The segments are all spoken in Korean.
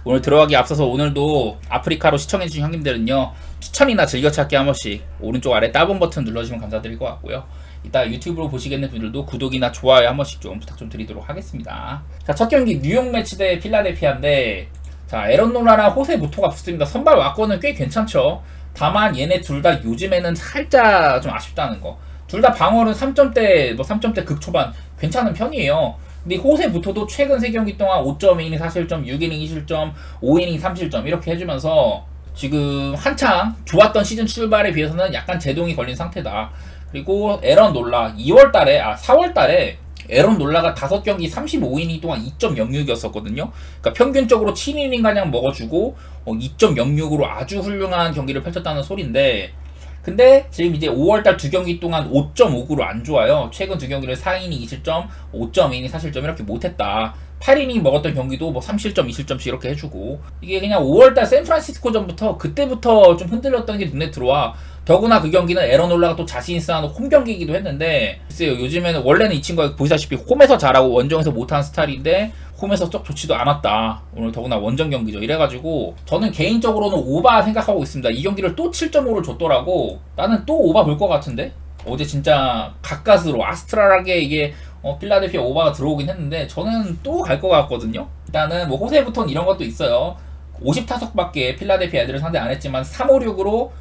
오늘 들어가기 앞서서 오늘도 아프리카로 시청해주신 형님들은요, 추천이나 즐겨찾기 한 번씩 오른쪽 아래 따봉 버튼 눌러주시면 감사드릴 것 같고요. 이따 유튜브로 보시겠는 분들도 구독이나 좋아요 한 번씩 좀 부탁 좀 드리도록 하겠습니다. 자, 첫 경기 뉴욕 매치 대 필라델피아인데, 자, 에런 노라랑 호세 무토가 붙습니다. 선발 와권은 꽤 괜찮죠. 다만 얘네 둘 다 요즘에는 살짝 좀 아쉽다는 거. 둘 다 방어는 3점대, 3점대 극초반 괜찮은 편이에요. 근데 호세 무토도 최근 3경기 동안 5.2이닝 4실점, 6이닝 2실점, 5이닝 3실점 이렇게 해주면서 지금 한창 좋았던 시즌 출발에 비해서는 약간 제동이 걸린 상태다. 그리고 에런 놀라 4월달에 에런 놀라가 5경기 35이닝 동안 2.06이었었거든요. 그러니까 평균적으로 7이닝 가량 먹어주고 2.06으로 아주 훌륭한 경기를 펼쳤다는 소린데, 근데 지금 이제 5월달 2경기 동안 5.59로 안 좋아요. 최근 2경기를 4이닝 2실점, 5.2이닝 4실점 이렇게 못했다. 8이닝 먹었던 경기도 3실점, 2실점씩 이렇게 해주고, 이게 그냥 5월달 샌프란시스코전부터 그때부터 좀 흔들렸던 게 눈에 들어와. 더구나 그 경기는 에런 올라가 또 자신이 쌓아놓은 홈 경기이기도 했는데, 글쎄요, 요즘에는 원래는 이 친구가 보시다시피 홈에서 잘하고 원정에서 못하는 스타일인데 홈에서 썩 좋지도 않았다. 오늘 더구나 원정 경기죠. 이래가지고 저는 개인적으로는 오바 생각하고 있습니다. 이 경기를 또 7.5를 줬더라고. 나는 또 오바 볼 것 같은데? 어제 진짜 가까스로 아스트랄하게 이게 필라델피아 오바가 들어오긴 했는데 저는 또 갈 것 같거든요. 일단은 호세부터는 이런 것도 있어요. 50타석밖에 필라델피아 애들을 상대 안 했지만 3-5-6으로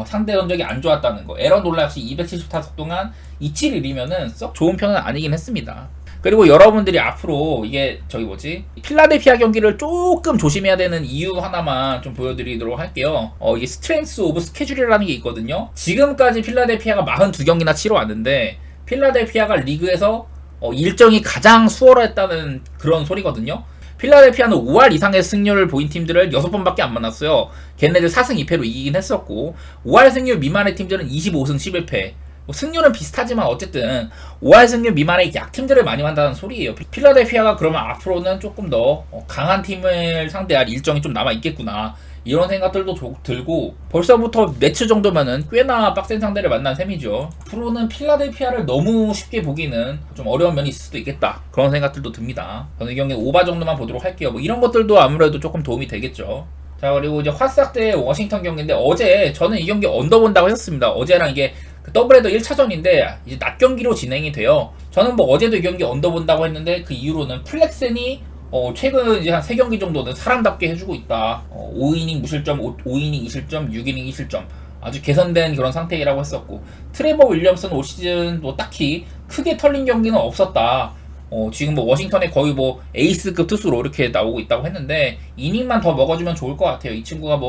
상대 전적이 안 좋았다는 거. 에런 놀라 역시 270타석 동안 2-7-1이면은 썩 좋은 편은 아니긴 했습니다. 그리고 여러분들이 앞으로 이게 필라델피아 경기를 조금 조심해야 되는 이유 하나만 좀 보여드리도록 할게요. 이게 스트렝스 오브 스케줄이라는 게 있거든요. 지금까지 필라델피아가 42경기나 치러 왔는데 필라델피아가 리그에서 일정이 가장 수월했다는 그런 소리거든요. 필라델피아는 5할 이상의 승률을 보인 팀들을 6번밖에 안 만났어요. 걔네들 4승 2패로 이기긴 했었고, 5할 승률 미만의 팀들은 25승 11패. 승률은 비슷하지만 어쨌든 5할 승률 미만의 약팀들을 많이 만나는 소리예요. 필라델피아가 그러면 앞으로는 조금 더 강한 팀을 상대할 일정이 좀 남아있겠구나, 이런 생각들도 들고, 벌써부터 매치 정도면은 꽤나 빡센 상대를 만난 셈이죠. 앞으로는 필라델피아를 너무 쉽게 보기는 좀 어려운 면이 있을 수도 있겠다, 그런 생각들도 듭니다. 저는 이 경기 오바 정도만 보도록 할게요. 이런 것들도 아무래도 조금 도움이 되겠죠. 자, 그리고 이제 화싹 대 워싱턴 경기인데, 어제 저는 이 경기 언더 본다고 했었습니다. 어제랑 이게 더블헤더 1차전인데 이제 낮 경기로 진행이 돼요. 저는 어제도 이 경기 언더 본다고 했는데, 그 이유로는 플렉센이 최근 이제 한 3경기 정도는 사람답게 해주고 있다. 5이닝 무실점, 5이닝 2실점, 6이닝 2실점. 아주 개선된 그런 상태라고 했었고, 트레버 윌리엄스는 올 시즌 딱히 크게 털린 경기는 없었다. 지금 워싱턴에 거의 에이스급 투수로 이렇게 나오고 있다고 했는데, 이닝만 더 먹어주면 좋을 것 같아요. 이 친구가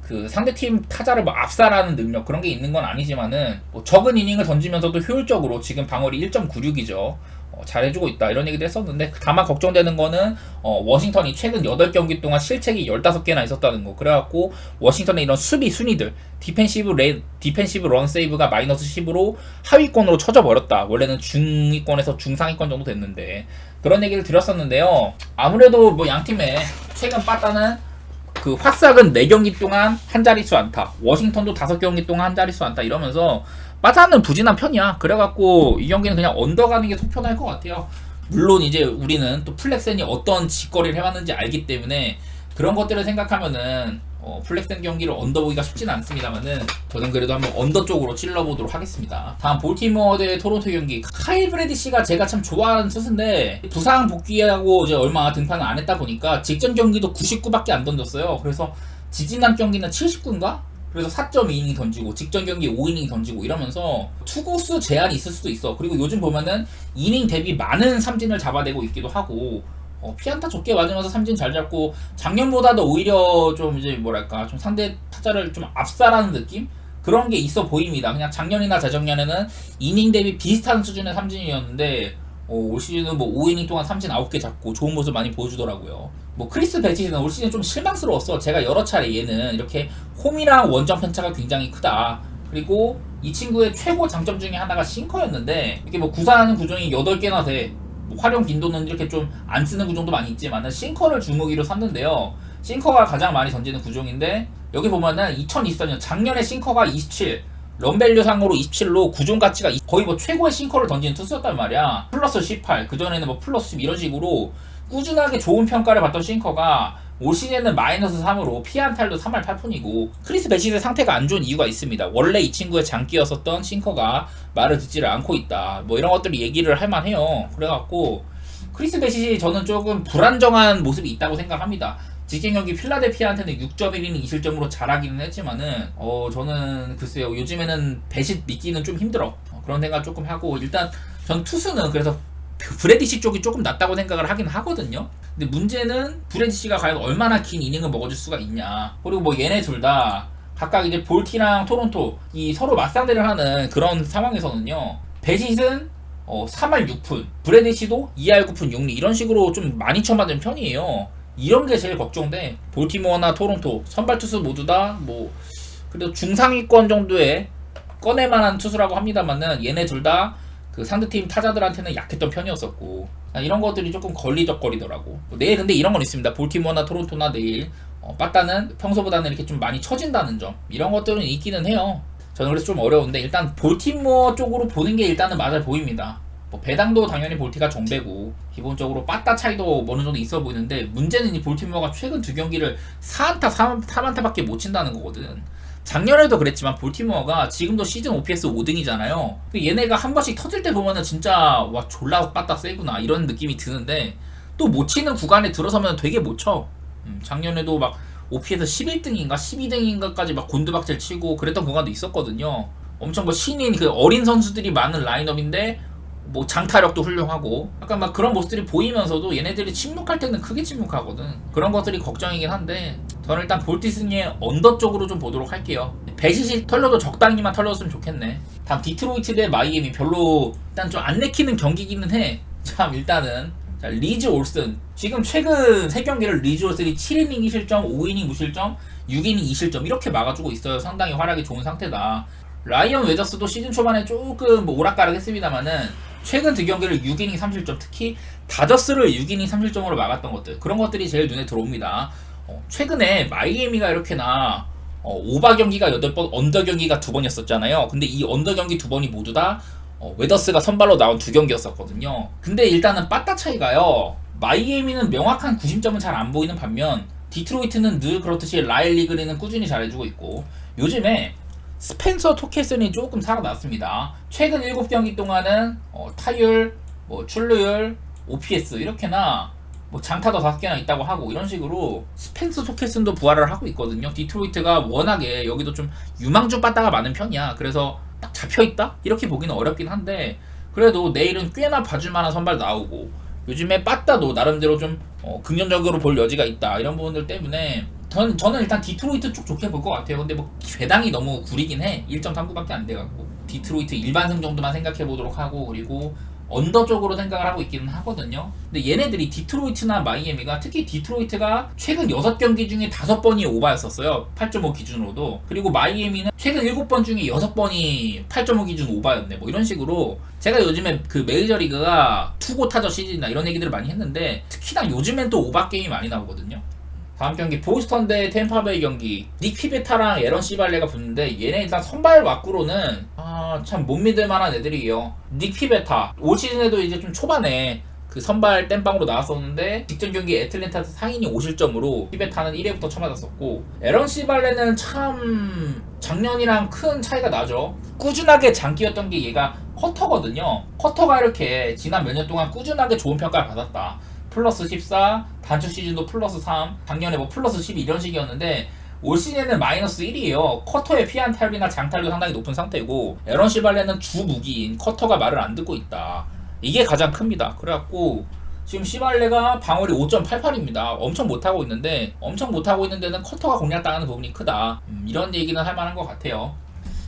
그 상대팀 타자를 압살하는 능력 그런 게 있는 건 아니지만은 적은 이닝을 던지면서도 효율적으로 지금 방어리 1.96이죠. 잘해주고 있다, 이런 얘기도 했었는데, 다만 걱정되는 거는 워싱턴이 최근 8경기 동안 실책이 15개나 있었다는 거. 그래갖고 워싱턴의 이런 수비 순위들, 디펜시브 런 세이브가 마이너스 10으로 하위권으로 쳐져버렸다. 원래는 중위권에서 중상위권 정도 됐는데, 그런 얘기를 드렸었는데요. 아무래도 양팀의 최근 빠따는 그 화싹은 4경기 동안 한 자릿수 안타, 워싱턴도 5경기 동안 한 자릿수 안타 이러면서 빠자는 부진한 편이야. 그래갖고 이 경기는 그냥 언더 가는 게 속편할 것 같아요. 물론 이제 우리는 또 플렉센이 어떤 짓거리를 해왔는지 알기 때문에 그런 것들을 생각하면은 플렉센 경기를 언더 보기가 쉽지는 않습니다만은, 저는 그래도 한번 언더 쪽으로 찔러보도록 하겠습니다. 다음 볼티모어 대 토론토 경기. 카일 브래디시가 제가 참 좋아하는 투수인데 부상 복귀하고 이제 얼마 등판을 안 했다 보니까 직전 경기도 99밖에 안 던졌어요. 그래서 지지난 경기는 79인가? 그래서 4.2이닝 던지고 직전 경기 5이닝 던지고 이러면서 투구수 제한이 있을 수도 있어. 그리고 요즘 보면은 이닝 대비 많은 삼진을 잡아내고 있기도 하고, 피안타 적게 맞으면서 삼진 잘 잡고, 작년보다도 오히려 좀 좀 상대 타자를 좀 압살하는 느낌? 그런 게 있어 보입니다. 그냥 작년이나 재작년에는 이닝 대비 비슷한 수준의 삼진이었는데 올 시즌은 5이닝 동안 삼진 9개 잡고 좋은 모습 많이 보여주더라고요. 크리스 베티는 올 시즌 좀 실망스러웠어. 제가 여러 차례 얘는 이렇게 홈이랑 원정 편차가 굉장히 크다. 그리고 이 친구의 최고 장점 중에 하나가 싱커였는데, 이렇게 구사하는 구종이 8개나 돼. 활용 빈도는 이렇게 좀 안 쓰는 구종도 많이 있지만 싱커를 주무기로 삼는데요. 싱커가 가장 많이 던지는 구종인데, 여기 보면은 2024년 작년에 싱커가 27, 런밸류 상으로 27로 구종 가치가 거의 최고의 싱커를 던지는 투수였단 말이야. 플러스 18, 그전에는 플러스 10 이런 식으로 꾸준하게 좋은 평가를 받던 싱커가 올 시즌은 마이너스 3으로 피안탈도 3할 8푼이고 크리스 베시스의 상태가 안 좋은 이유가 있습니다. 원래 이 친구의 장기였었던 싱커가 말을 듣지를 않고 있다. 뭐 이런 것들이 얘기를 할 만해요. 그래갖고 크리스 베시스 저는 조금 불안정한 모습이 있다고 생각합니다. 직전 경기 필라델피아한테는 6.1이닝 2실점으로 잘하기는 했지만은 저는 글쎄요 요즘에는 베시 믿기는 좀 힘들어. 그런 생각 조금 하고 일단 전 투수는 그래서 브래디시 쪽이 조금 낫다고 생각을 하긴 하거든요. 근데 문제는 브래디시가 과연 얼마나 긴 이닝을 먹어줄 수가 있냐. 그리고 뭐 얘네 둘 다 각각 이제 볼티랑 토론토 이 서로 맞상대를 하는 그런 상황에서는요. 베시는 3할 6푼, 브래디시도 2할 9푼 6리 이런 식으로 좀 많이 쳐맞은 편이에요. 이런 게 제일 걱정돼. 볼티모어나 토론토 선발 투수 모두 다 뭐 그래도 중상위권 정도의 꺼낼만한 투수라고 합니다만은 얘네 둘 다 그 상대팀 타자들한테는 약했던 편이었었고 이런 것들이 조금 걸리적거리더라고. 내일 근데 이런 건 있습니다. 볼티모어나 토론토나 내일 빠따는 평소보다는 이렇게 좀 많이 처진다는 점 이런 것들은 있기는 해요. 저는 그래서 좀 어려운데 일단 볼티모어 쪽으로 보는 게 일단은 맞아 보입니다. 뭐 배당도 당연히 볼티가 정배고 기본적으로 빠따 차이도 어느 정도 있어 보이는데 문제는 이 볼티모어가 최근 두 경기를 4안타 4안타밖에 못 친다는 거거든. 작년에도 그랬지만 볼티모어가 지금도 시즌 OPS 5등이잖아요. 얘네가 한 번씩 터질 때 보면은 진짜 와 졸라 빠따 세구나 이런 느낌이 드는데 또 못 치는 구간에 들어서면 되게 못 쳐. 작년에도 막 OPS 11등인가 12등인가까지 막 곤두박질 치고 그랬던 구간도 있었거든요. 엄청 뭐 신인 그 어린 선수들이 많은 라인업인데 뭐 장타력도 훌륭하고 약간 막 그런 모습들이 보이면서도 얘네들이 침묵할 때는 크게 침묵하거든. 그런 것들이 걱정이긴 한데 저는 일단 볼티슨의 언더 쪽으로 좀 보도록 할게요. 배시시 털려도 적당히만 털렸으면 좋겠네. 다음 디트로이트 대 마이애미 별로 일단 좀 안 내키는 경기기는 해. 참 일단은 자, 리즈 올슨 지금 최근 3경기를 리즈 올슨이 7이닝 2실점 5이닝 무실점 6이닝 2실점 이렇게 막아주고 있어요. 상당히 활약이 좋은 상태다. 라이언 웨더스도 시즌 초반에 조금 뭐 오락가락 했습니다만은 최근 두 경기를 6이닝 3실점 특히 다저스를 6이닝 3실점으로 막았던 것들 그런 것들이 제일 눈에 들어옵니다. 최근에 마이애미가 이렇게나 오바 경기가 8번 언더 경기가 2번이었었잖아요. 근데 이 언더 경기 2번이 모두 다 웨더스가 선발로 나온 2경기였었거든요. 근데 일단은 빠따 차이가요. 마이애미는 명확한 구심점은 잘 안 보이는 반면 디트로이트는 늘 그렇듯이 라일리 그린은 꾸준히 잘해주고 있고 요즘에 스펜서 토케슨이 조금 살아났습니다. 최근 7경기 동안은 타율, 뭐 출루율, OPS 이렇게나 뭐 장타도 5개나 있다고 하고 이런 식으로 스펜서 토케슨도 부활을 하고 있거든요. 디트로이트가 워낙에 여기도 좀 유망주 빠따가 많은 편이야. 그래서 딱 잡혀있다? 이렇게 보기는 어렵긴 한데 그래도 내일은 꽤나 봐줄만한 선발 나오고 요즘에 빠따도 나름대로 좀 긍정적으로 볼 여지가 있다. 이런 부분들 때문에 저는 일단 디트로이트 쪽 좋게 볼 것 같아요. 근데 뭐 배당이 너무 구리긴 해. 1.39밖에 안 돼갖고 디트로이트 일반승 정도만 생각해 보도록 하고 그리고 언더 쪽으로 생각을 하고 있기는 하거든요. 근데 얘네들이 디트로이트나 마이애미가 특히 디트로이트가 최근 6경기 중에 5번이 오바였었어요. 8.5 기준으로도. 그리고 마이애미는 최근 7번 중에 6번이 8.5 기준 오바였네. 뭐 이런 식으로 제가 요즘에 그 메이저리그가 투고 타저 시즌이나 이런 얘기들을 많이 했는데 특히나 요즘엔 또 오바 게임이 많이 나오거든요. 다음 경기 보스턴 대 템파베이 경기 닉 피베타랑 에런 시발레가 붙는데 얘네 일단 선발 왁구로는 참 못 믿을 만한 애들이에요. 닉 피베타 올 시즌에도 이제 좀 초반에 그 선발 땜빵으로 나왔었는데 직전 경기 애틀랜타 상인이 5실점으로 피베타는 1회부터 쳐맞았었고 에런 시발레는 참 작년이랑 큰 차이가 나죠. 꾸준하게 장기였던 게 얘가 커터거든요. 커터가 이렇게 지난 몇 년 동안 꾸준하게 좋은 평가를 받았다. 플러스 14, 단축 시즌도 플러스 3, 작년에 뭐 플러스 12 이런 식이었는데 올 시즌에는 마이너스 1이에요. 커터의 피안탈이나 장탈도 상당히 높은 상태고 에런 시발레는 주 무기인 커터가 말을 안 듣고 있다. 이게 가장 큽니다. 그래갖고 지금 시발레가 방어리 5.88입니다. 엄청 못하고 있는데 엄청 못하고 있는 데는 커터가 공략당하는 부분이 크다. 이런 얘기는 할 만한 것 같아요.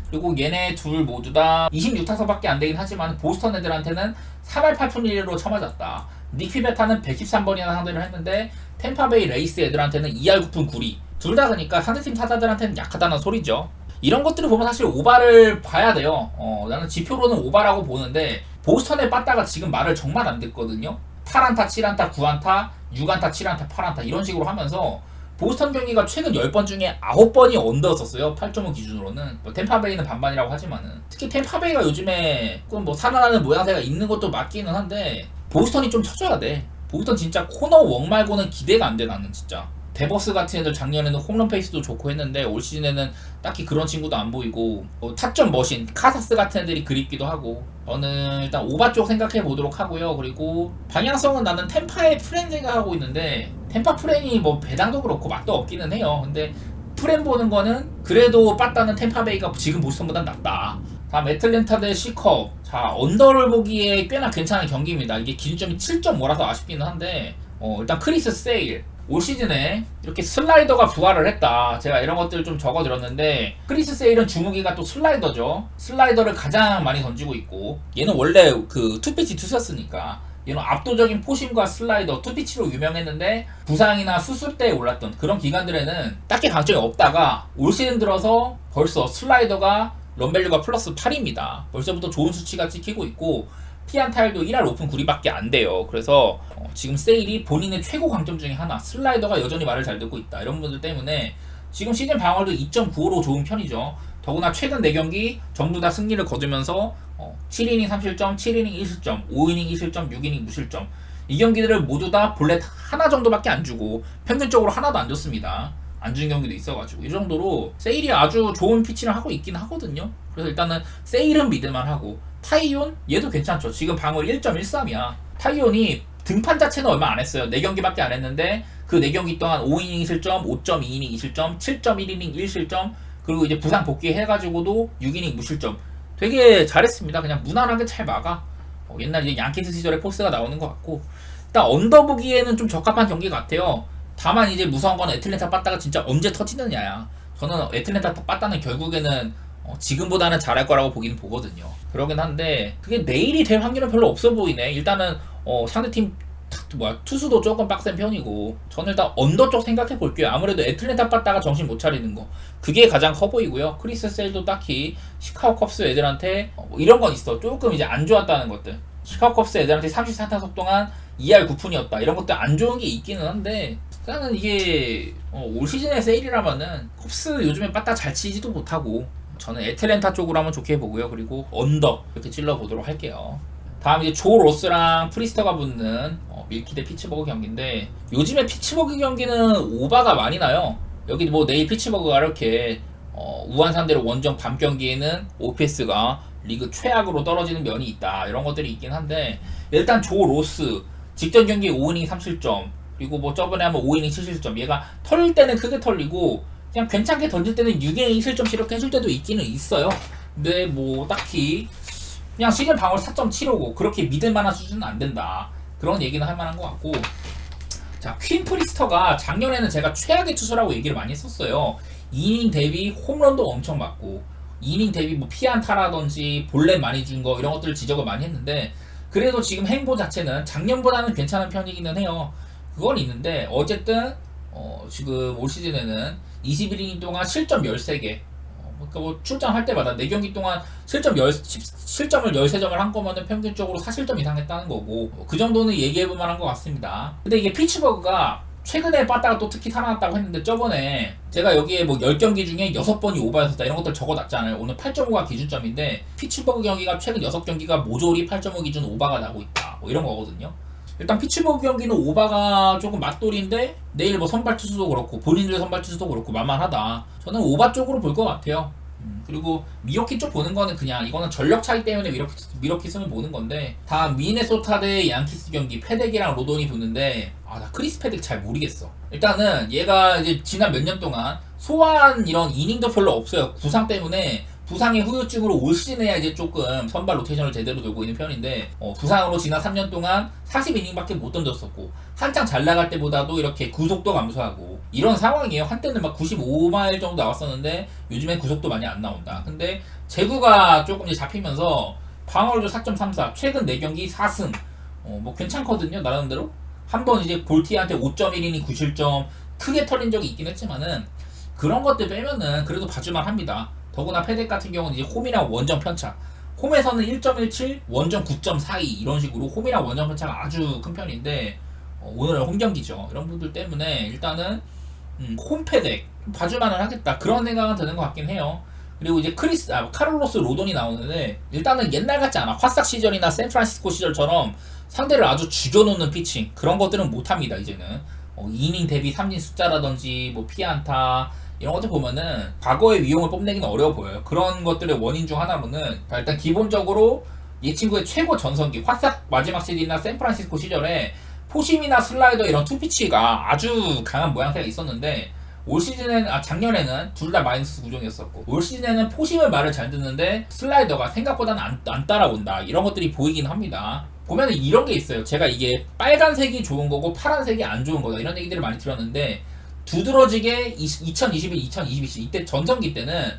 그리고 얘네 둘 모두 다 26타석밖에 안 되긴 하지만 보스턴 애들한테는 3할 8푼 1리로 쳐맞았다. 닉 피베타는 113번이나 상대를 했는데 템파베이 레이스 애들한테는 2할 9푼 9리 둘 다 그러니까 상대팀 타자들한테는 약하다는 소리죠. 이런 것들을 보면 사실 오바를 봐야 돼요. 나는 지표로는 오바라고 보는데 보스턴의 빠따가 지금 말을 정말 안 듣거든요. 8안타 7안타 9안타 6안타 7안타 8안타 이런 식으로 하면서 보스턴 경기가 최근 10번 중에 9번이 언더였었어요. 8.5 기준으로는. 뭐 템파베이는 반반이라고 하지만은 특히 템파베이가 요즘에 뭐 살아나는 모양새가 있는 것도 맞기는 한데 보스턴이 좀 쳐줘야 돼. 보스턴 진짜 코너 웍 말고는 기대가 안 돼 나는 진짜. 데버스 같은 애들 작년에는 홈런 페이스도 좋고 했는데 올 시즌에는 딱히 그런 친구도 안 보이고 타점 머신 카사스 같은 애들이 그립기도 하고 저는 일단 오바 쪽 생각해 보도록 하고요. 그리고 방향성은 나는 템파의 프렌 생각하고 있는데 템파 프렌이 뭐 배당도 그렇고 맛도 없기는 해요. 근데 프렌 보는 거는 그래도 빠따는 템파베이가 지금 보스턴보단 낫다. 다음 애틀랜타 대 시컵. 자, 언더를 보기에 꽤나 괜찮은 경기입니다. 이게 기준점이 7.5라서 아쉽기는 한데 일단 크리스 세일 올 시즌에 이렇게 슬라이더가 부활을 했다. 제가 이런 것들을 좀 적어드렸는데 크리스 세일은 주무기가 또 슬라이더죠. 슬라이더를 가장 많이 던지고 있고 얘는 원래 그 투피치 투수였으니까 얘는 압도적인 포심과 슬라이더 투피치로 유명했는데 부상이나 수술 때 올랐던 그런 기간들에는 딱히 강점이 없다가 올 시즌 들어서 벌써 슬라이더가 런밸류가 플러스 8입니다. 벌써부터 좋은 수치가 찍히고 있고 피안타율도 1할 오픈 9리밖에 안 돼요. 그래서 지금 세일이 본인의 최고 강점 중에 하나 슬라이더가 여전히 말을 잘 듣고 있다. 이런 분들 때문에 지금 시즌 방어도 2.95로 좋은 편이죠. 더구나 최근 4경기 전부 다 승리를 거두면서 7이닝 3실점, 7이닝 1실점, 5이닝 2실점, 6이닝 무실점 이 경기들을 모두 다 볼넷 하나 정도밖에 안 주고 평균적으로 하나도 안 줬습니다. 안 준 경기도 있어가지고 이 정도로 세일이 아주 좋은 피치를 하고 있긴 하거든요. 그래서 일단은 세일은 믿을만 하고 타이온 얘도 괜찮죠. 지금 방어율 1.13이야. 타이온이 등판 자체는 얼마 안 했어요. 4경기밖에 안 했는데 그 4경기 동안 5이닝 실점, 5.2이닝 2실점, 7.1이닝 1실점 그리고 이제 부상 복귀해가지고도 6이닝 무실점 되게 잘했습니다. 그냥 무난하게 잘 막아. 옛날 이제 양키스 시절에 포스가 나오는 것 같고 일단 언더 보기에는 좀 적합한 경기 같아요. 다만 이제 무서운 건 애틀랜타 빠따가 진짜 언제 터지느냐야. 저는 애틀랜타 빠따는 결국에는 지금보다는 잘할 거라고 보기는 보거든요. 그러긴 한데 그게 내일이 될 확률은 별로 없어 보이네. 일단은 상대팀 투수도 조금 빡센 편이고 저는 일단 언더 쪽 생각해 볼게요. 아무래도 애틀랜타 빠따가 정신 못 차리는 거 그게 가장 커 보이고요. 크리스 셀도 딱히 시카고 컵스 애들한테 이런 건 있어. 조금 이제 안 좋았다는 것들. 시카고 컵스 애들한테 34타석 동안 2할 9푼이었다. 이런 것들 안 좋은 게 있기는 한데 일단은 이게 올 시즌의 세일이라면은 컵스 요즘에 빠따 잘 치지도 못하고 저는 애틀랜타 쪽으로 한번 좋게 보고요. 그리고 언더 이렇게 찔러보도록 할게요. 다음 이제 조 로스랑 프리스터가 붙는 밀키 대 피츠버그 경기인데 요즘에 피츠버그 경기는 오바가 많이 나요. 여기 뭐 내일 피츠버그가 이렇게 우한 상대로 원정 밤 경기에는 OPS가 리그 최악으로 떨어지는 면이 있다. 이런 것들이 있긴 한데 일단 조 로스 직전 경기 5이닝 3실점 그리고 뭐 저번에 한번 5이닝 7실점 얘가 털릴 때는 크게 털리고 그냥 괜찮게 던질 때는 6이닝 2실점씩 이렇게 해줄 때도 있기는 있어요. 근데 뭐 딱히 그냥 시즌 방어율 4.75고 그렇게 믿을만한 수준은 안 된다. 그런 얘기는 할 만한 것 같고 자, 퀸 프리스터가 작년에는 제가 최악의 투수라고 얘기를 많이 했었어요. 2이닝 대비 홈런도 엄청 맞고 2이닝 대비 뭐 피안타라든지 볼넷 많이 준 거 이런 것들을 지적을 많이 했는데 그래도 지금 행보 자체는 작년보다는 괜찮은 편이기는 해요. 그건 있는데 어쨌든 지금 올 시즌에는 21이닝 동안 실점 13개 그러니까 뭐 출장할 때마다 4경기 동안 실점을 13점을 한 거면은 평균적으로 4실점 이상 했다는 거고 그 정도는 얘기해볼 만한 것 같습니다. 근데 이게 피츠버그가 최근에 빠따가 또 특히 살아났다고 했는데 저번에 제가 여기에 뭐 10경기 중에 6번이 오버였었다 이런 것들 적어놨잖아요. 오늘 8.5가 기준점인데 피츠버그 경기가 최근 6경기가 모조리 8.5 기준 오버가 나고 있다 뭐 이런 거거든요. 일단 피츠버그 경기는 오바가 조금 맛돌인데 내일 뭐 선발 투수도 그렇고 본인들의 선발 투수도 그렇고 만만하다. 저는 오바 쪽으로 볼 것 같아요. 그리고 미러키 쪽 보는 거는 그냥 이거는 전력 차이 때문에 미러키 승을 보는 건데 다음 미네소타 대 양키스 경기 페덱이랑 로돈이 붙는데 나 크리스 페덱 잘 모르겠어. 일단은 얘가 이제 지난 몇 년 동안 소화한 이런 이닝도 별로 없어요. 부상 때문에 부상의 후유증으로 올 시즌에야 이제 조금 선발 로테이션을 제대로 돌고 있는 편인데 부상으로 지난 3년 동안 40이닝밖에 못 던졌었고 한창 잘 나갈 때보다도 이렇게 구속도 감소하고 이런 상황이에요. 한때는 막 95마일 정도 나왔었는데 요즘엔 구속도 많이 안 나온다. 근데 제구가 조금 이제 잡히면서 방어율도 4.34 최근 4경기 4승 뭐 괜찮거든요. 나름대로 한번 이제 볼티한테 5.1이닝 9실점 크게 털린 적이 있긴 했지만은 그런 것들 빼면은 그래도 봐줄만 합니다. 더구나 페덱 같은 경우는 이제 홈이랑 원정 편차 홈에서는 1.17 원정 9.42 이런 식으로 홈이랑 원정 편차가 아주 큰 편인데 오늘은 홈 경기죠. 이런 분들 때문에 일단은 홈 페덱 봐줄만은 하겠다 그런 생각은 드는 것 같긴 해요. 그리고 이제 카를로스 로돈이 나오는데 일단은 옛날 같지 않아. 화싹 시절이나 샌프란시스코 시절처럼 상대를 아주 죽여놓는 피칭 그런 것들은 못합니다. 이제는 이닝 대비 삼진 숫자라든지 뭐 피안타 이런 것들 보면은 과거의 위용을 뽐내기는 어려워 보여요. 그런 것들의 원인 중 하나로는 일단 기본적으로 이 친구의 최고 전성기 화싹 마지막 시즌이나 샌프란시스코 시절에 포심이나 슬라이더 이런 투피치가 아주 강한 모양새가 있었는데 올 시즌에는 작년에는 둘 다 마이너스 구종이었었고 올 시즌에는 포심을 말을 잘 듣는데 슬라이더가 생각보다는 안 따라온다 이런 것들이 보이긴 합니다. 보면은 이런 게 있어요. 제가 이게 빨간색이 좋은 거고 파란색이 안 좋은 거다 이런 얘기들을 많이 들었는데 두드러지게 2021, 2022 이때 전성기 때는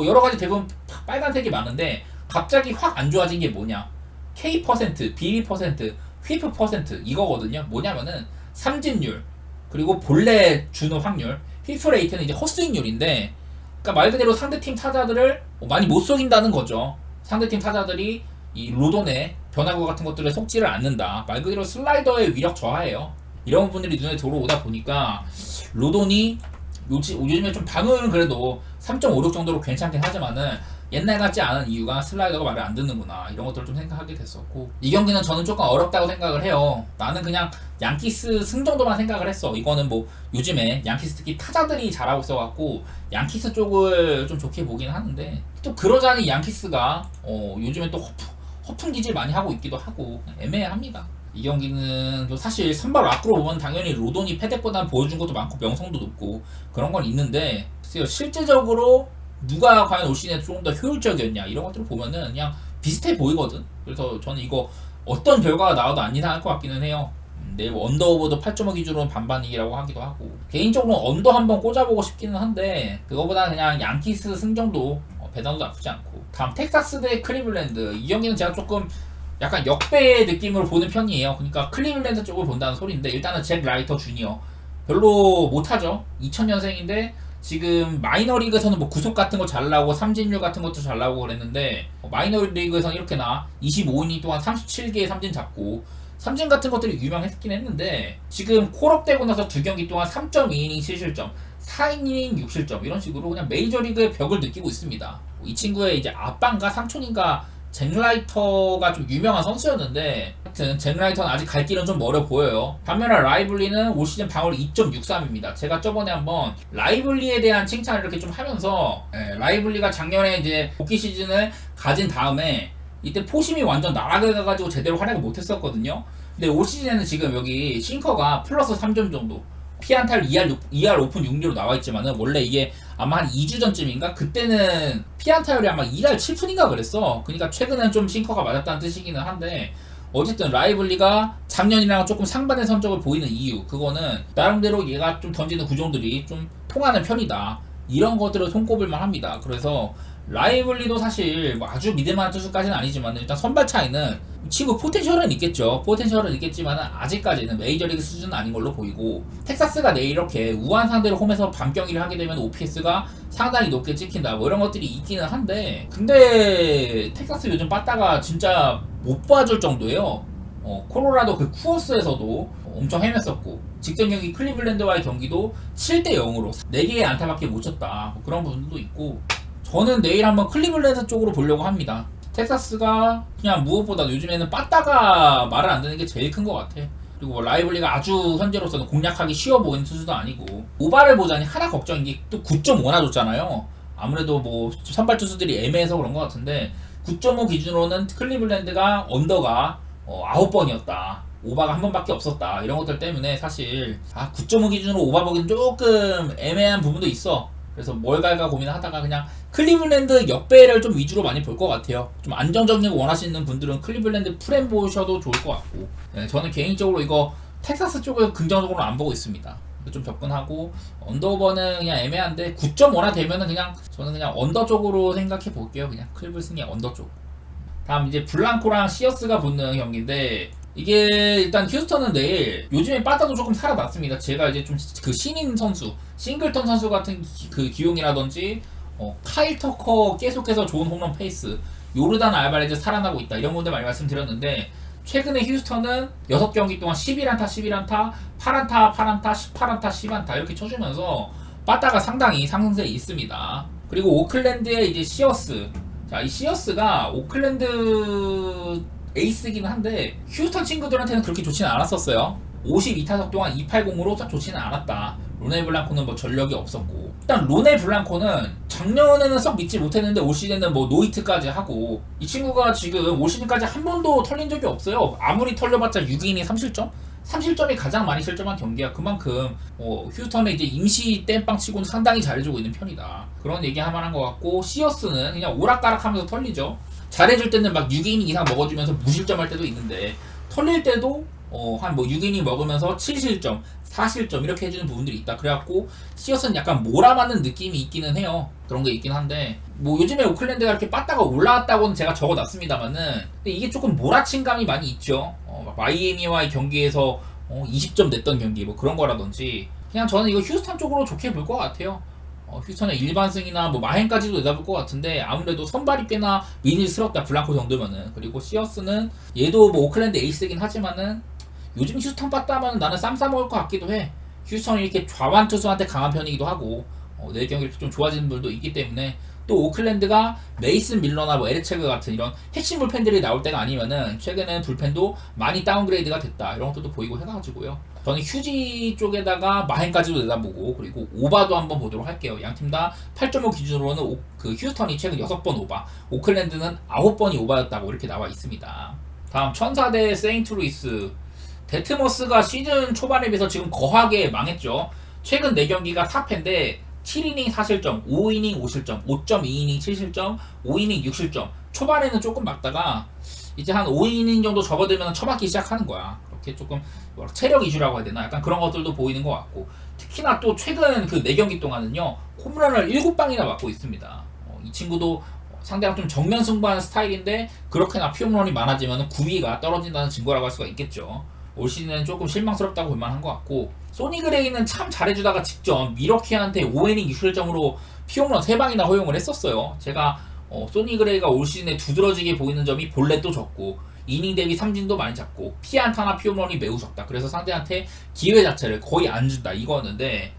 여러 가지 대부분 빨간색이 많은데 갑자기 확 안 좋아진 게 뭐냐? K 퍼센트, BB 퍼센트, 휘프 퍼센트 이거거든요. 뭐냐면은 삼진율 그리고 본래 주는 확률, 휘프 레이트는 이제 헛스윙률인데, 그러니까 말 그대로 상대팀 타자들을 많이 못 속인다는 거죠. 상대팀 타자들이 이 로돈의 변화구 같은 것들을 속지를 않는다. 말 그대로 슬라이더의 위력 저하예요. 이런 부분들이 눈에 들어오다 보니까 로돈이 요즘에 좀 방어율은 그래도 3.56 정도로 괜찮긴 하지만은 옛날 같지 않은 이유가 슬라이더가 말을 안 듣는구나 이런 것들을 좀 생각하게 됐었고 이 경기는 저는 조금 어렵다고 생각을 해요. 나는 그냥 양키스 승 정도만 생각을 했어. 이거는 뭐 요즘에 양키스 특히 타자들이 잘하고 있어갖고 양키스 쪽을 좀 좋게 보긴 하는데 또 그러자니 양키스가 요즘에 또 허풍 기질 많이 하고 있기도 하고 애매합니다. 이 경기는 또 사실 선발 락으로 보면 당연히 로돈이 패덱보다 보여준 것도 많고 명성도 높고 그런 건 있는데 실제적으로 누가 과연 올 시즌에 조금 더 효율적이었냐 이런 것들을 보면은 그냥 비슷해 보이거든. 그래서 저는 이거 어떤 결과가 나와도 안 이상할 것 같기는 해요. 내일 언더오버도 8.5 기준으로는 반반이라고 하기도 하고 개인적으로는 언더 한번 꽂아보고 싶기는 한데 그거보다 그냥 양키스 승 정도 배당도 나쁘지 않고 다음 텍사스 대 클리블랜드 이 경기는 제가 조금 약간 역배의 느낌으로 보는 편이에요. 그러니까 클리블랜드 쪽을 본다는 소리인데 일단은 잭 라이터 주니어 별로 못하죠. 2000년생인데 지금 마이너리그에서는 뭐 구속 같은 거 잘 나오고 삼진율 같은 것도 잘 나오고 그랬는데 마이너리그에서는 이렇게 25이닝 동안 37개의 삼진 잡고 삼진 같은 것들이 유명했긴 했는데 지금 콜업 되고 나서 2경기 동안 3.2이닝 7실점 4이닝 6실점 이런 식으로 그냥 메이저리그의 벽을 느끼고 있습니다. 이 친구의 이제 아빠인가 삼촌인가 잭 라이터가 좀 유명한 선수였는데 하여튼 잭 라이터는 아직 갈 길은 좀 멀어 보여요. 반면에 라이블리는 올 시즌 방어율 2.63입니다. 제가 저번에 한번 라이블리에 대한 칭찬을 이렇게 좀 하면서 라이블리가 작년에 이제 복귀 시즌을 가진 다음에 이때 포심이 완전 나락을 가가지고 제대로 활약을 못했었거든요. 근데 올 시즌에는 지금 여기 싱커가 플러스 3점 정도 피안타율 2할 오픈 6리로 나와있지만은 원래 이게 아마 한 2주 전쯤인가? 그때는 피안타율이 아마 2할 7푼인가 그랬어. 그러니까 최근엔 좀 싱커가 맞았다는 뜻이기는 한데 어쨌든 라이블리가 작년이랑 조금 상반의 성적을 보이는 이유 그거는 나름대로 얘가 좀 던지는 구종들이 좀 통하는 편이다. 이런 것들을 손꼽을만 합니다. 그래서 라이블리도 사실 뭐 아주 믿을만한 투수까지는 아니지만 일단 선발 차이는 친구 포텐셜은 있겠죠. 포텐셜은 있겠지만 아직까지는 메이저리그 수준은 아닌 걸로 보이고 텍사스가 내일 이렇게 우한 상대로 홈에서 밤경기를 하게 되면 OPS가 상당히 높게 찍힌다 뭐 이런 것들이 있기는 한데 근데 텍사스 요즘 빠따가 진짜 못 봐줄 정도예요. 콜로라도 그 쿠어스에서도 엄청 헤맸었고 직전 경기 클리블랜드와의 경기도 7대 0으로 4개의 안타밖에 못 쳤다 뭐 그런 부분도 있고 저는 내일 한번 클리블랜드 쪽으로 보려고 합니다. 텍사스가 그냥 무엇보다 요즘에는 빠따가 말을 안 듣는 게 제일 큰 것 같아. 그리고 뭐 라이블리가 아주 현재로서는 공략하기 쉬워 보이는 투수도 아니고 오바를 보자니 하나 걱정인 게 또 9.5나 줬잖아요. 아무래도 뭐 선발 투수들이 애매해서 그런 것 같은데 9.5 기준으로는 클리블랜드가 언더가 9번이었다. 오바가 한 번밖에 없었다. 이런 것들 때문에 사실 9.5 기준으로 오바 보기는 조금 애매한 부분도 있어. 그래서 뭘 갈까 고민을 하다가 그냥 클리블랜드 역배를 좀 위주로 많이 볼 것 같아요. 좀 안정적인 거 원하시는 분들은 클리블랜드 프렘 보셔도 좋을 것 같고 저는 개인적으로 이거 텍사스 쪽을 긍정적으로 안 보고 있습니다. 좀 접근하고 언더오버는 그냥 애매한데 9.5나 되면은 그냥 저는 그냥 언더 쪽으로 생각해 볼게요. 그냥 클블슨의 언더 쪽. 다음 이제 블랑코랑 시어스가 붙는 경기인데 이게 일단 휴스턴은 내일 요즘에 빠따도 조금 살아났습니다. 제가 이제 좀 그 신인 선수 싱글턴 선수 같은 그 기용이라든지 카일 터커 계속해서 좋은 홈런 페이스 요르단 알바레즈 살아나고 있다 이런 분들 많이 말씀드렸는데 최근에 휴스턴은 6경기 동안 11안타 11안타 8안타 8안타 18안타 10안타 이렇게 쳐주면서 빠따가 상당히 상승세에 있습니다. 그리고 오클랜드의 이제 시어스 자, 이 시어스가 오클랜드 에이스긴 한데 휴스턴 친구들한테는 그렇게 좋지는 않았었어요. 52타석 동안 280으로 썩 좋지는 않았다. 로넬 블랑코는 뭐 전력이 없었고, 일단 로넬 블랑코는 작년에는 썩 믿지 못했는데 올 시즌에는 뭐 노히트까지 하고, 이 친구가 지금 올 시즌까지 한 번도 털린 적이 없어요. 아무리 털려봤자 6이닝 3실점? 3실점이 가장 많이 실점한 경기야. 그만큼 휴스턴의 이제 임시 땜빵 치고는 상당히 잘해주고 있는 편이다. 그런 얘기 할 만한 것 같고, 시어스는 그냥 오락가락하면서 털리죠. 잘해줄 때는 막 6이닝 이상 먹어주면서 무실점할 때도 있는데, 털릴 때도 한 뭐 6이닝 먹으면서 7실점, 4실점 이렇게 해주는 부분들이 있다. 그래갖고 시어스는 약간 몰아맞는 느낌이 있기는 해요. 그런 게 있긴 한데, 뭐 요즘에 오클랜드가 이렇게 빠따가 올라왔다고는 제가 적어놨습니다만은, 근데 이게 조금 몰아친 감이 많이 있죠. 마이애미와의 경기에서 20점 냈던 경기 뭐 그런 거라든지, 그냥 저는 이거 휴스턴 쪽으로 좋게 볼 것 같아요. 휴스턴의 일반승이나 뭐 마행까지도 내다볼 것 같은데, 아무래도 선발이 꽤나 미닐스럽다, 블랑코 정도면은. 그리고 시어스는 얘도 뭐 오클랜드 에이스긴 하지만은 요즘 휴스턴 빠따 하면 나는 쌈 싸먹을 것 같기도 해. 휴스턴이 이렇게 좌완 투수한테 강한 편이기도 하고, 내일 경기 이렇게 좀 좋아지는 분들도 있기 때문에, 또 오클랜드가 메이슨 밀러나 뭐 에르체그 같은 이런 핵심 불펜들이 나올 때가 아니면은 최근에는 불펜도 많이 다운그레이드가 됐다, 이런 것들도 보이고 해가지고요. 저는 휴지 쪽에다가 마행까지도 내다보고, 그리고 오바도 한번 보도록 할게요. 양팀 다 8.5 기준으로는 그 휴스턴이 최근 6번 오바, 오클랜드는 9번이 오바였다고 이렇게 나와 있습니다. 다음 천사 대 세인트루이스. 데트머스가 시즌 초반에 비해서 지금 거하게 망했죠. 최근 4경기가 4패인데 7이닝 4실점, 5이닝 5실점, 5.2이닝 7실점, 5이닝 6실점. 초반에는 조금 막다가 이제 한 5이닝 정도 접어들면 처맞기 시작하는 거야. 그렇게 조금 체력 이슈라고 해야 되나? 약간 그런 것들도 보이는 것 같고, 특히나 또 최근 그 4경기 동안은요, 홈런을 7방이나 맞고 있습니다. 이 친구도 상대랑 좀 정면 승부하는 스타일인데, 그렇게나 피홈런이 많아지면 구위가 떨어진다는 증거라고 할 수가 있겠죠. 올 시즌은 조금 실망스럽다고 볼만한 것 같고, 소니 그레이는 참 잘해주다가 직전 미러키한테 5이닝 6실점으로 피홈런 3방이나 허용을 했었어요. 제가 소니 그레이가 올 시즌에 두드러지게 보이는 점이 볼넷도 적고, 이닝 대비 삼진도 많이 잡고, 피안타나 피홈런이 매우 적다. 그래서 상대한테 기회 자체를 거의 안 준다, 이거였는데,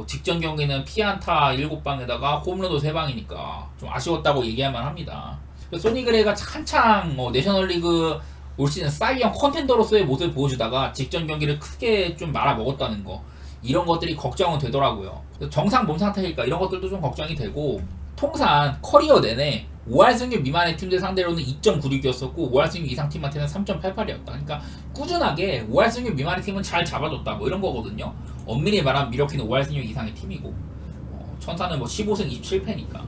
직전 경기는 피안타 7방에다가 홈런도 3방이니까 좀 아쉬웠다고 얘기할만 합니다. 소니 그레이가 한창 내셔널리그 올 시즌 사이언 컨텐더로서의 모습을 보여주다가 직전 경기를 크게 좀 말아먹었다는 거, 이런 것들이 걱정은 되더라고요. 정상 몸 상태일까, 이런 것들도 좀 걱정이 되고, 통산 커리어 내내 5할 승률 미만의 팀들 상대로는 2.96이었었고 5할 승률 이상 팀한테는 3.88이었다. 그러니까 꾸준하게 5할 승률 미만의 팀은 잘 잡아줬다, 뭐 이런 거거든요. 엄밀히 말하면 미러키는 5할 승률 이상의 팀이고, 천사는 뭐 15승 27패니까.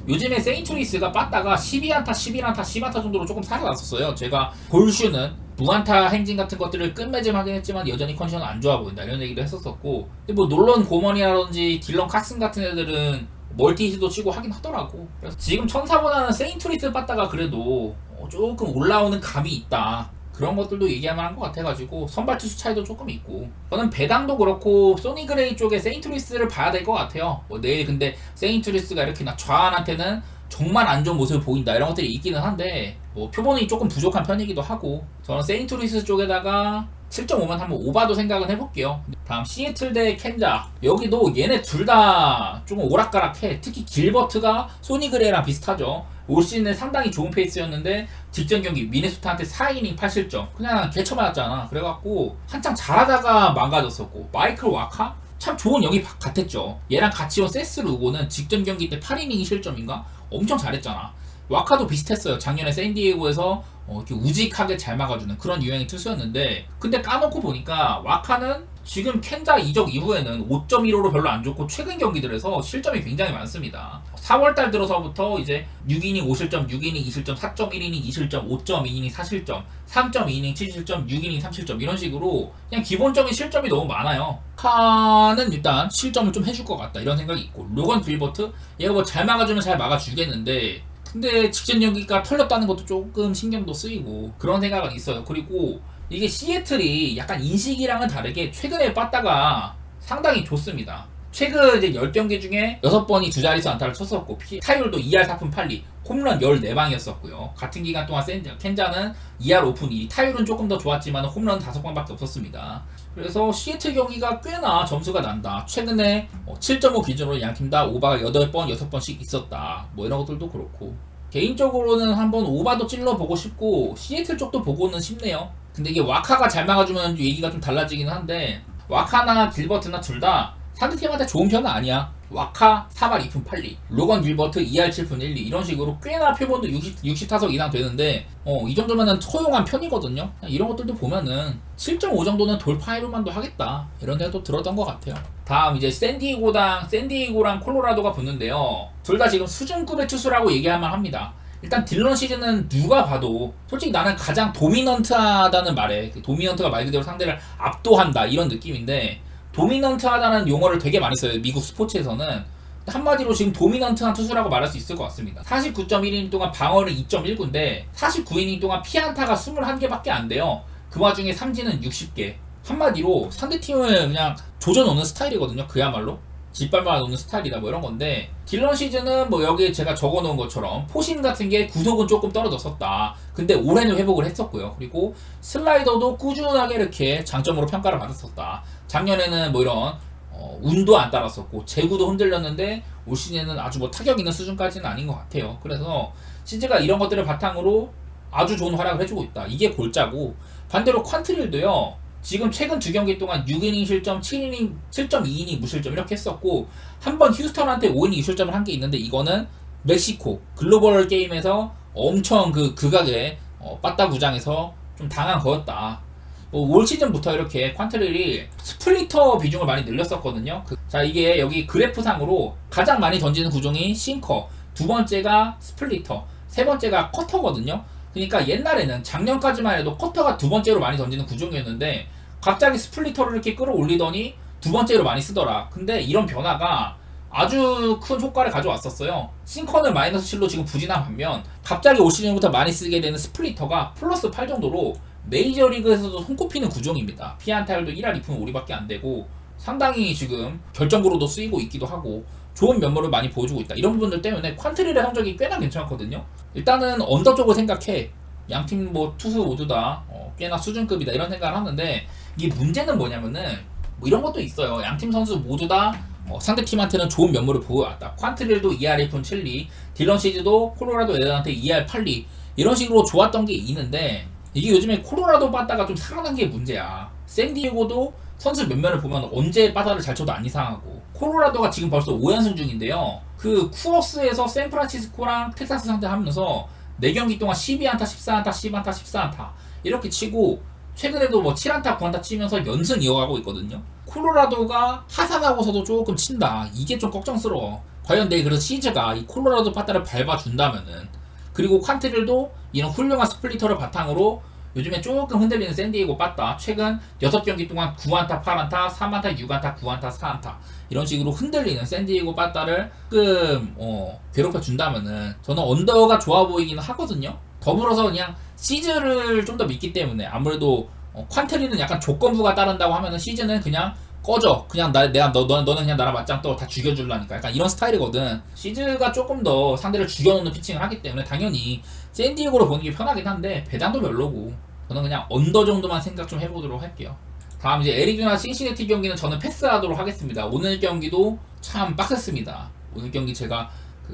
요즘에 세인트루이스가 빠따가 12안타, 11안타, 10안타 정도로 조금 살아났었어요. 제가 볼슈는 무안타 행진 같은 것들을 끝맺음 하긴 했지만 여전히 컨디션은 안 좋아 보인다, 이런 얘기도 했었었고, 근데 뭐 놀런 고먼이라든지 딜런 카슨 같은 애들은 멀티히트도 치고 하긴 하더라고. 그래서 지금 천사보다는 세인트루이스 빠따가 그래도 조금 올라오는 감이 있다, 그런 것들도 얘기할 만한 것 같아가지고, 선발 투수 차이도 조금 있고, 저는 배당도 그렇고 소니 그레이 쪽에 세인트루이스를 봐야 될 것 같아요. 내일 근데 세인트루이스가 이렇게 좌완한테는 정말 안 좋은 모습을 보인다, 이런 것들이 있기는 한데, 표본이 조금 부족한 편이기도 하고, 저는 세인트루이스 쪽에다가 7.5만 한번 오바도 생각은 해볼게요. 다음 시애틀 대 캔자. 여기도 얘네 둘 다 조금 오락가락해. 특히 길버트가 소니 그레이랑 비슷하죠. 올 시즌에 상당히 좋은 페이스였는데 직전 경기 미네소타한테 4이닝 8실점 그냥 개쳐맞았잖아. 그래갖고 한창 잘하다가 망가졌었고, 마이클 와카? 참 좋은 영입 같았죠. 얘랑 같이 온 세스 루고는 직전 경기 때 8이닝 실점인가? 엄청 잘했잖아. 와카도 비슷했어요. 작년에 샌디에고에서 이렇게 우직하게 잘 막아주는 그런 유형의 투수였는데, 근데 까놓고 보니까 와카는 지금 캔자 이적 이후에는 5.15로 별로 안 좋고 최근 경기들에서 실점이 굉장히 많습니다. 4월달 들어서부터 이제 6이닝 5실점, 6이닝 2실점, 4.1이닝 2실점, 5.2이닝 4실점, 3.2이닝 7실점, 6이닝 3실점, 이런 식으로 그냥 기본적인 실점이 너무 많아요. 카는 일단 실점을 좀 해줄 것 같다, 이런 생각이 있고, 로건 빌버트? 얘가 뭐 잘 막아주면 잘 막아주겠는데, 근데 직전 경기가 털렸다는 것도 조금 신경도 쓰이고 그런 생각은 있어요. 그리고 이게 시애틀이 약간 인식이랑은 다르게 최근에 빠따가 상당히 좋습니다. 최근 이제 10경기 중에 6번이 두 자릿수 안타를 쳤었고, 타율도 2할 4푼 8리, 홈런 14방이었었고요. 같은 기간 동안 캔자는 2할 5푼 1리, 타율은 조금 더 좋았지만 홈런 5방밖에 없었습니다. 그래서 시애틀 경기가 꽤나 점수가 난다. 최근에 7.5 기준으로 양팀 다 오바가 8번, 6번씩 있었다, 뭐 이런 것들도 그렇고, 개인적으로는 한번 오바도 찔러보고 싶고 시애틀 쪽도 보고는 싶네요. 근데 이게 와카가 잘 막아주면 얘기가 좀 달라지긴 한데 와카나 길버트나 둘 다 상대팀한테 좋은 편은 아니야. 와카 4할 2푼 8리, 로건 길버트 2할 7푼 1리 이런 식으로 꽤나 표본도 60타석 이상 되는데 이 정도면은 허용한 편이거든요. 이런 것들도 보면은 7.5 정도는 돌파이로만도 하겠다 이런 생각도 들었던 것 같아요. 다음 이제 샌디에고랑 콜로라도가 붙는데요. 둘 다 지금 수준급의 투수라고 얘기할만 합니다. 일단 딜런 시즌은 누가 봐도 솔직히 나는 가장 도미넌트하다는 말에 도미넌트가 말 그대로 상대를 압도한다 이런 느낌인데 도미넌트하다는 용어를 되게 많이 써요. 미국 스포츠에서는. 한마디로 지금 도미넌트한 투수라고 말할 수 있을 것 같습니다. 49.1이닝 동안 방어는 2.19인데 49이닝 동안 피안타가 21개밖에 안 돼요. 그 와중에 삼진은 60개. 한마디로 상대팀을 그냥 조져놓는 스타일이거든요. 그야말로 짓밟아 놓는 스타일이다 뭐 이런 건데 딜런 시즌은 뭐 여기에 제가 적어놓은 것처럼 포심 같은 게 구속은 조금 떨어졌었다. 근데 올해는 회복을 했었고요. 그리고 슬라이더도 꾸준하게 이렇게 장점으로 평가를 받았었다. 작년에는 뭐 이런 운도 안 따랐었고 제구도 흔들렸는데 올 시즌에는 아주 뭐 타격 있는 수준까지는 아닌 것 같아요. 그래서 시즈가 이런 것들을 바탕으로 아주 좋은 활약을 해주고 있다. 이게 골자고 반대로 퀀트릴도요. 지금 최근 2경기 동안 6이닝 실점, 7.2이닝 무실점 이렇게 했었고 한 번 휴스턴한테 5이닝 유실점을 한 게 있는데 이거는 멕시코 글로벌 게임에서 엄청 그 극악의 빠따 구장에서 좀 당한 거였다. 올 시즌부터 이렇게 퀀트릴이 스플리터 비중을 많이 늘렸었거든요. 자 이게 여기 그래프상으로 가장 많이 던지는 구종이 싱커, 두 번째가 스플리터, 세 번째가 커터거든요. 그러니까 옛날에는 작년까지만 해도 커터가 두 번째로 많이 던지는 구종이었는데 갑자기 스플리터를 이렇게 끌어올리더니 두 번째로 많이 쓰더라. 근데 이런 변화가 아주 큰 효과를 가져왔었어요. 싱커는 마이너스 7로 지금 부진한 반면 갑자기 올 시즌부터 많이 쓰게 되는 스플리터가 플러스 8 정도로 메이저리그에서도 손꼽히는 구종입니다. 피안타율도 1할 2푼 5리밖에 안 되고 상당히 지금 결정구로도 쓰이고 있기도 하고 좋은 면모를 많이 보여주고 있다. 이런 부분들 때문에 퀀트릴의 성적이 꽤나 괜찮거든요. 일단은 언더 쪽을 생각해. 양팀 뭐 투수 모두 다 꽤나 수준급이다 이런 생각을 하는데 이게 문제는 뭐냐면은 뭐 이런 것도 있어요. 양팀 선수 모두 다 상대팀한테는 좋은 면모를 보여왔다. 퀀트릴도 2할 1푼 7리, 딜런 시즈도 콜로라도 애들한테 2할 8리 이런 식으로 좋았던 게 있는데 이게 요즘에 콜로라도 빠따가 좀 살아난 게 문제야. 샌디에고도 선수 몇몇을 보면 언제 빠따를 잘 쳐도 안 이상하고 콜로라도가 지금 벌써 5연승 중인데요. 그 쿠어스에서 샌프란시스코랑 텍사스 상대하면서 4경기 동안 12안타, 14안타, 10안타, 14안타 이렇게 치고 최근에도 뭐 7안타, 9안타 치면서 연승 이어가고 있거든요. 콜로라도가 하산하고서도 조금 친다. 이게 좀 걱정스러워. 과연 내일 그래서 시즈가 이 콜로라도 빠따를 밟아준다면은 그리고 퀀트릴도 이런 훌륭한 스플리터를 바탕으로 요즘에 조금 흔들리는 샌디에고 빠따 최근 6경기 동안 9안타, 8안타, 3안타, 6안타, 9안타, 4안타 이런 식으로 흔들리는 샌디에고 빠따를 조금 괴롭혀 준다면은 저는 언더가 좋아 보이기는 하거든요. 더불어서 그냥 시즈를 좀 더 믿기 때문에 아무래도 퀀트리는 약간 조건부가 따른다고 하면은 시즈는 그냥 꺼져. 그냥 너는 그냥 나랑 맞짱 떠 다 죽여줄라니까. 약간 이런 스타일이거든. 시즈가 조금 더 상대를 죽여놓는 피칭을 하기 때문에 당연히 샌디에고로 보는 게 편하긴 한데 배당도 별로고 저는 그냥 언더 정도만 생각 좀 해보도록 할게요. 다음 이제 애리조나 신시내티 경기는 저는 패스하도록 하겠습니다. 오늘 경기도 참 빡셌습니다. 오늘 경기 제가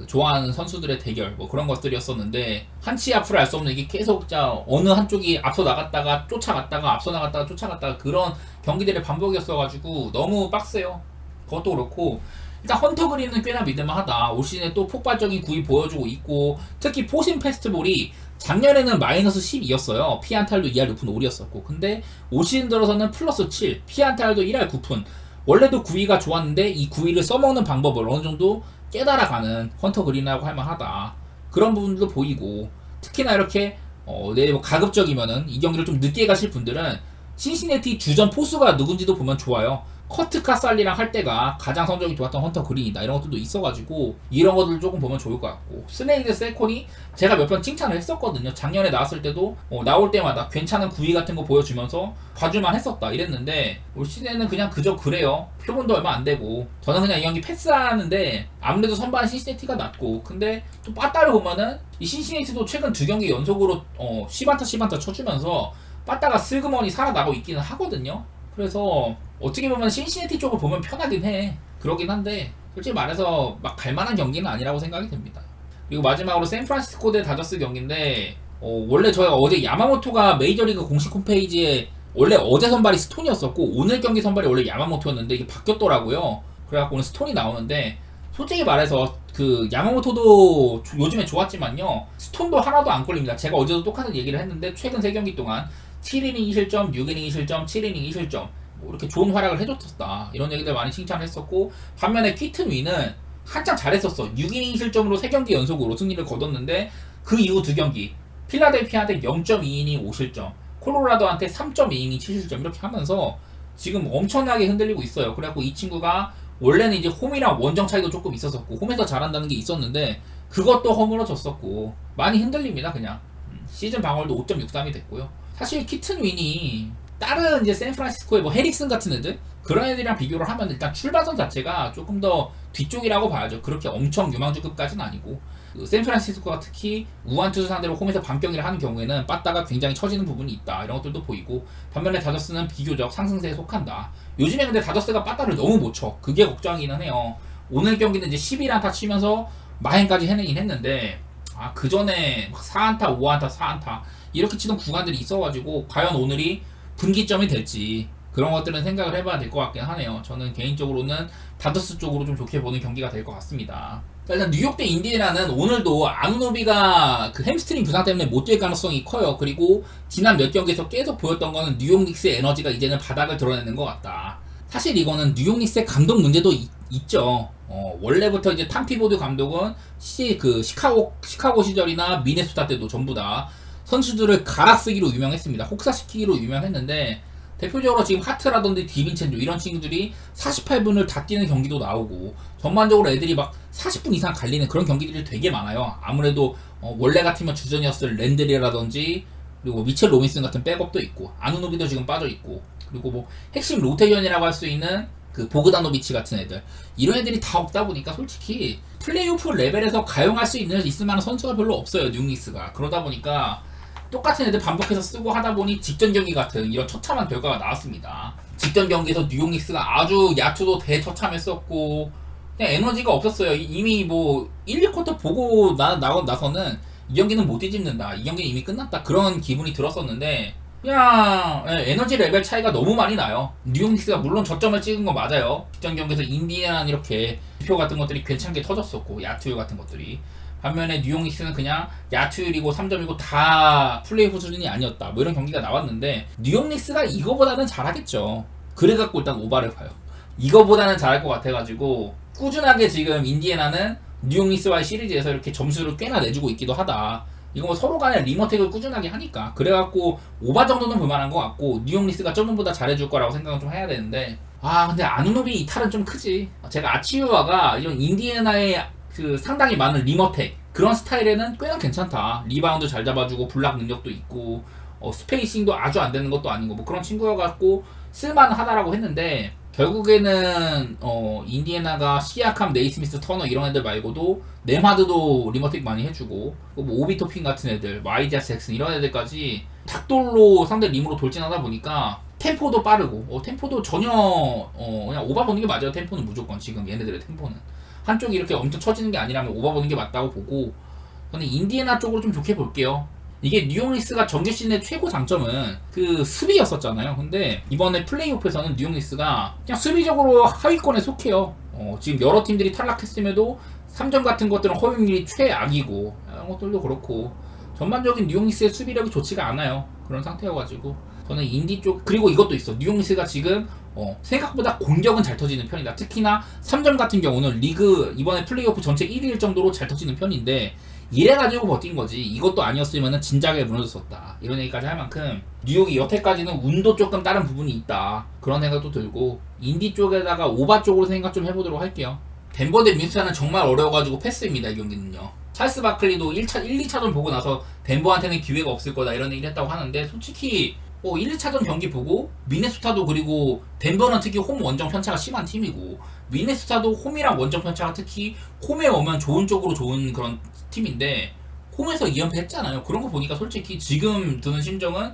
좋아하는 선수들의 대결 뭐 그런 것들이었었는데 한치 앞으로 알 수 없는 이게 계속 어느 한쪽이 앞서 나갔다가 쫓아갔다가 앞서 나갔다가 쫓아갔다가 그런 경기들의 반복이었어가지고 너무 빡세요. 그것도 그렇고 일단 헌터 그린은 꽤나 믿을만하다. 올 시즌에 또 폭발적인 구위 보여주고 있고 특히 포심 페스티벌이 작년에는 마이너스 12였어요. 피안타율도 2할 6푼 5리였었고 근데 올 시즌 들어서는 플러스 7 피안타율도 1할 9푼 원래도 구위가 좋았는데 이 구위를 써먹는 방법을 어느 정도 깨달아가는 헌터 그린이라고 할만하다. 그런 부분도 보이고 특히나 이렇게 뭐 가급적이면은 이 경기를 좀 늦게 가실 분들은 신시내티 주전 포수가 누군지도 보면 좋아요. 커트 카살리랑 할 때가 가장 성적이 좋았던 헌터 그린이다. 이런 것들도 있어가지고 이런 것들 조금 보면 좋을 것 같고 스네이드 세콘이 제가 몇 번 칭찬을 했었거든요. 작년에 나왔을 때도 나올 때마다 괜찮은 구위 같은 거 보여주면서 봐줄만 했었다 이랬는데 올 시즌에는 그냥 그저 그래요. 표본도 얼마 안 되고 저는 그냥 이 경기 패스하는데 아무래도 선발은 신시내티가 낫고 근데 또 빠따를 보면은 이 신시내티도 최근 2경기 연속으로 10안타 쳐주면서 빠따가 슬그머니 살아나고 있기는 하거든요. 그래서 어떻게 보면 신시내티 쪽을 보면 편하긴 해. 그러긴 한데 솔직히 말해서 막 갈만한 경기는 아니라고 생각이 됩니다. 그리고 마지막으로 샌프란시스코 대 다저스 경기인데 원래 저희가 어제 야마모토가 메이저리그 공식 홈페이지에 원래 어제 선발이 스톤이었었고 오늘 경기 선발이 원래 야마모토였는데 이게 바뀌었더라고요. 그래갖고 오늘 스톤이 나오는데 솔직히 말해서 그 야마모토도 요즘에 좋았지만요 스톤도 하나도 안 걸립니다. 제가 어제도 똑같은 얘기를 했는데 최근 3경기 동안 7이닝 2실점, 6이닝 2실점, 7이닝 2실점 뭐 이렇게 좋은 활약을 해줬었다 이런 얘기들 많이 칭찬을 했었고 반면에 퀴튼 위는 한참 잘했었어. 6이닝 2실점으로 3경기 연속으로 승리를 거뒀는데 그 이후 2경기 필라델피아한테 0.2이닝 5실점 콜로라도한테 3.2이닝 7실점 이렇게 하면서 지금 엄청나게 흔들리고 있어요. 그래갖고 이 친구가 원래는 이제 홈이랑 원정 차이도 조금 있었었고 홈에서 잘한다는 게 있었는데 그것도 허물어졌었고 많이 흔들립니다. 그냥 시즌 방어율도 5.63이 됐고요. 사실 키튼 윈이 다른 이제 샌프란시스코의 뭐 해릭슨 같은 애들 그런 애들이랑 비교를 하면 일단 출발선 자체가 조금 더 뒤쪽이라고 봐야죠. 그렇게 엄청 유망주급까지는 아니고 그 샌프란시스코가 특히 우한 투수 상대로 홈에서 반경기를 하는 경우에는 빠따가 굉장히 처지는 부분이 있다 이런 것들도 보이고 반면에 다저스는 비교적 상승세에 속한다. 요즘에 근데 다저스가 빠따를 너무 못 쳐. 그게 걱정이기는 해요. 오늘 경기는 이제 11안타 치면서 마행까지 해내긴 했는데 그 전에 4안타 5안타 4안타 이렇게 치던 구간들이 있어가지고 과연 오늘이 분기점이 될지 그런 것들은 생각을 해봐야 될 것 같긴 하네요. 저는 개인적으로는 다저스 쪽으로 좀 좋게 보는 경기가 될 것 같습니다. 일단 뉴욕 대 인디애나는 오늘도 아누노비가 그 햄스트링 부상 때문에 못 뛸 가능성이 커요. 그리고 지난 몇 경기에서 계속 보였던 거는 뉴욕 닉스의 에너지가 이제는 바닥을 드러내는 것 같다. 사실 이거는 뉴욕 닉스의 감독 문제도 있죠. 원래부터 이제 탐 피보드 감독은 시카고 시절이나 미네소타 때도 전부 다 선수들을 갈아쓰기로 유명했습니다. 혹사시키기로 유명했는데 대표적으로 지금 하트라든지 디빈첸조 이런 친구들이 48분을 다 뛰는 경기도 나오고 전반적으로 애들이 막 40분 이상 갈리는 그런 경기들이 되게 많아요. 아무래도 원래 같으면 주전이었을 랜드리라든지 그리고 미첼 로빈슨 같은 백업도 있고 아누노비도 지금 빠져있고 그리고 뭐 핵심 로테이션이라고 할 수 있는 그 보그다노비치 같은 애들 이런 애들이 다 없다 보니까 솔직히 플레이오프 레벨에서 가용할 수 있을 만한 선수가 별로 없어요. 뉴닉스가. 그러다 보니까 똑같은 애들 반복해서 쓰고 하다 보니 직전 경기 같은 이런 처참한 결과가 나왔습니다. 직전 경기에서 뉴욕 닉스가 아주 야투도 대처참했었고 그냥 에너지가 없었어요. 이미 뭐 1, 2쿼터 보고 나서는 이 경기는 못 뒤집는다. 이 경기는 이미 끝났다. 그런 기분이 들었었는데 그냥 에너지 레벨 차이가 너무 많이 나요. 뉴욕 닉스가 물론 저점을 찍은 건 맞아요. 직전 경기에서 인디애나 이렇게 표 같은 것들이 괜찮게 터졌었고 야투율 같은 것들이 반면에 뉴욕 닉스는 그냥 야투율이고 3점이고 다 플레이오프 수준이 아니었다 뭐 이런 경기가 나왔는데 뉴욕 닉스가 이거보다는 잘하겠죠. 그래갖고 일단 오바를 봐요. 이거보다는 잘할 것 같아가지고 꾸준하게 지금 인디애나는 뉴욕 닉스와의 시리즈에서 이렇게 점수를 꽤나 내주고 있기도 하다. 이거 뭐 서로 간에 리머텍을 꾸준하게 하니까 그래갖고 오바 정도는 볼만한 것 같고 뉴욕 닉스가 저번보다 잘해줄 거라고 생각은 좀 해야 되는데 근데 아누노비 이탈은 좀 크지. 제가 아치우아가 이런 인디애나의 그 상당히 많은 리머텍 그런 스타일에는 꽤나 괜찮다. 리바운드 잘 잡아주고 블락 능력도 있고 스페이싱도 아주 안 되는 것도 아니고 뭐 그런 친구여갖고 쓸만하다라고 했는데 결국에는 인디애나가 시아캄, 네이스미스, 터너 이런 애들 말고도 네마드도 리머텍 많이 해주고 뭐 오비토핀 같은 애들, 마이디아 잭슨 이런 애들까지 탁돌로 상대 림으로 돌진하다 보니까 템포도 빠르고 템포도 전혀 그냥 오바 보는 게 맞아요. 템포는 무조건 지금 얘네들의 템포는 한쪽이 이렇게 엄청 처지는 게 아니라면 오바 보는 게 맞다고 보고 저는 인디애나 쪽으로 좀 좋게 볼게요. 이게 뉴욕 닉스가 정규 시즌의 최고 장점은 그 수비였었잖아요. 근데 이번에 플레이오프에서는 뉴욕 닉스가 그냥 수비적으로 하위권에 속해요. 지금 여러 팀들이 탈락했음에도 3점 같은 것들은 허용률이 최악이고 이런 것들도 그렇고 전반적인 뉴욕 닉스의 수비력이 좋지가 않아요. 그런 상태여가지고 저는 인디 쪽 그리고 이것도 있어. 뉴욕 닉스가 지금 생각보다 공격은 잘 터지는 편이다. 특히나 3점 같은 경우는 리그 이번에 플레이오프 전체 1위일 정도로 잘 터지는 편인데 이래가지고 버틴 거지. 이것도 아니었으면 진작에 무너졌었다. 이런 얘기까지 할 만큼 뉴욕이 여태까지는 운도 조금 다른 부분이 있다. 그런 생각도 들고 인디 쪽에다가 오바 쪽으로 생각 좀 해보도록 할게요. 덴버 대 민스타는 정말 어려워가지고 패스입니다. 이 경기는요. 찰스 바클리도 1, 2차전 보고 나서 덴버한테는 기회가 없을 거다 이런 얘기를 했다고 하는데 솔직히 1, 2차전 경기 보고 미네소타도 그리고 덴버는 특히 홈 원정 편차가 심한 팀이고 미네소타도 홈이랑 원정 편차가 특히 홈에 오면 좋은 쪽으로 좋은 그런 팀인데 홈에서 2연패 했잖아요. 그런 거 보니까 솔직히 지금 드는 심정은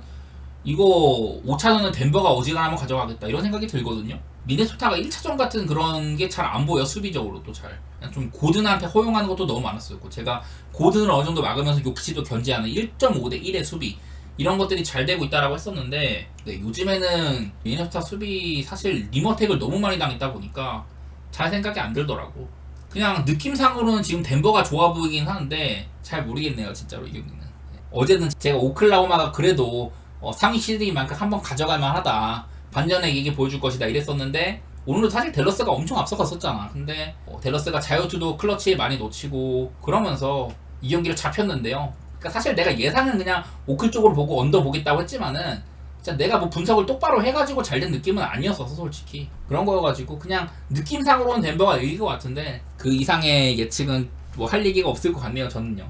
이거 5차전은 덴버가 어지간하면 가져가겠다 이런 생각이 들거든요. 미네소타가 1차전 같은 그런 게 잘 안 보여. 수비적으로 또 잘. 그냥 좀 고든한테 허용하는 것도 너무 많았었고, 제가 고든을 어느 정도 막으면서 요키치도 견제하는 1.5대 1의 수비 이런 것들이 잘 되고 있다라고 했었는데, 네, 요즘에는 미네소타 수비 사실 리머텍을 너무 많이 당했다 보니까 잘 생각이 안 들더라고. 그냥 느낌상으로는 지금 덴버가 좋아 보이긴 하는데 잘 모르겠네요, 진짜로 이 경기는. 어제는 제가 오클라호마가 그래도 상위 시드인 만큼 한번 가져갈 만하다, 반전의 얘기 보여줄 것이다 이랬었는데, 오늘도 사실 댈러스가 엄청 앞서갔었잖아. 근데 댈러스가 자유투도 클러치에 많이 놓치고 그러면서 이 경기를 잡혔는데요. 그러니까 사실 내가 예상은 그냥 오클 쪽으로 보고 언더 보겠다고 했지만은 진짜 내가 뭐 분석을 똑바로 해가지고 잘 된 느낌은 아니었어서 솔직히 그런 거여가지고 그냥 느낌상으로는 덴버가 이길 것 같은데 그 이상의 예측은 뭐 할 얘기가 없을 것 같네요, 저는요.